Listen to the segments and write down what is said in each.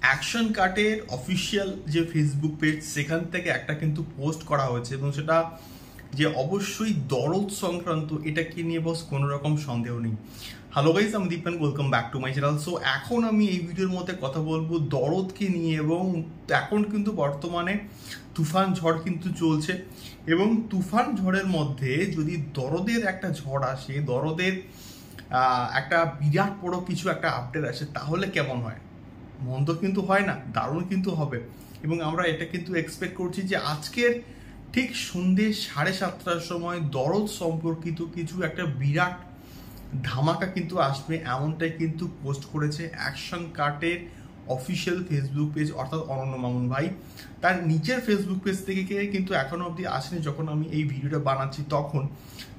Action কাটের official যে Facebook page সেখান থেকে একটা কিন্তু পোস্ট করা হয়েছে এবং সেটা যে অবশ্যই দরদ সংক্রান্ত, এটাকে নিয়ে বস কোনো রকম সন্দেহ নেই। হ্যালো গাইজ, আমি Dipen, welcome back to my channel. So এখন আমি এই ভিডিওর মধ্যে কথা বলবো দরদকে নিয়ে, এবং এখন কিন্তু বর্তমানে তুফান ঝড় কিন্তু চলছে এবং তুফান ঝড়ের মধ্যে যদি দরদের একটা ঝড় আসে, দরদের একটা বিরাট বড় কিছু একটা আপডেট আসে, তাহলে কেমন হয়? মন্দ কিন্তু হয় না, দারুণ কিন্তু হবে। এবং আমরা এটা কিন্তু এক্সপেক্ট করছি যে আজকের ঠিক সন্ধ্যে 7:30টার সময় দরদ সম্পর্কিত কিছু একটা বিরাট ধামাকা কিন্তু আসবে, এমনটাই কিন্তু পোস্ট করেছে অ্যাকশন কাটের অফিসিয়াল ফেসবুক পেজ, অর্থাৎ অনন্য মামুন ভাই। তার নিচের ফেসবুক পেজ থেকে কিন্তু এখনো অবধি আসেনি যখন আমি এই ভিডিওটা বানাচ্ছি তখন,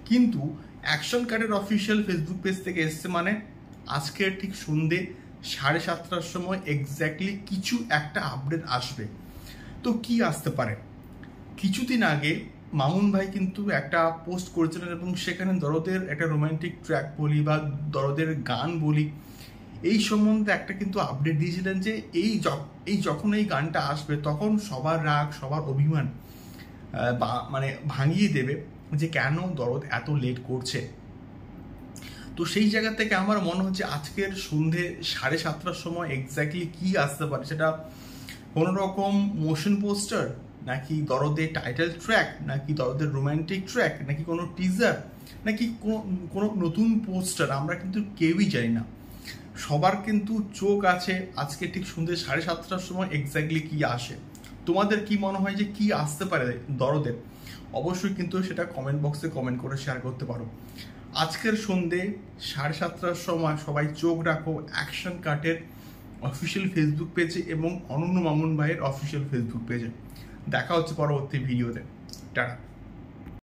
কিন্তু অ্যাকশন কাটের অফিসিয়াল ফেসবুক পেজ থেকে এসছে, মানে আজকের ঠিক সন্ধ্যে 7:30টার সময় এক্স্যাক্টলি কিছু একটা আপডেট আসবে। তো কি আসতে পারে? কিছুদিন আগে মামুন ভাই কিন্তু একটা পোস্ট করেছিলেন এবং সেখানে দরদের একটা রোমান্টিক ট্র্যাক বলি বা দরদের গান বলি, এই সম্বন্ধে একটা কিন্তু আপডেট দিয়েছিলেন যে যখন এই গানটা আসবে তখন সবার রাগ, সবার অভিমান মানে ভাঙিয়ে দেবে যে কেন দরদ এত লেট করছে। তো সেই জায়গা থেকে আমার মনে হচ্ছে আজকের সন্ধ্যে 7:30টার সময় এক্স্যাক্টলি কি আসতে পারে, সেটা কোনো রকম মোশন পোস্টার, নাকি দরদের টাইটেল ট্র্যাক, নাকি দরদের রোমান্টিক ট্র্যাক, নাকি কোনো টিজার, নাকি কোনো নতুন পোস্টার, আমরা কিন্তু কেউই জানি না। সবার কিন্তু চোখ আছে আজকে ঠিক সন্ধ্যে 7:30টার সময় এক্স্যাক্টলি কি আসে। তোমাদের কি মনে হয় যে কি আসতে পারে দরদের? অবশ্যই কিন্তু সেটা কমেন্ট বক্সে কমেন্ট করে শেয়ার করতে পারো। আজকের সন্ধ্যে 7:30টার সময় সবাই চোখ রাখো অ্যাকশন কাটের অফিসিয়াল ফেসবুক পেজে এবং অনন্য মামুন ভাইয়ের অফিসিয়াল ফেসবুক পেজে। দেখা হচ্ছে পরবর্তী ভিডিওতে। টাটা।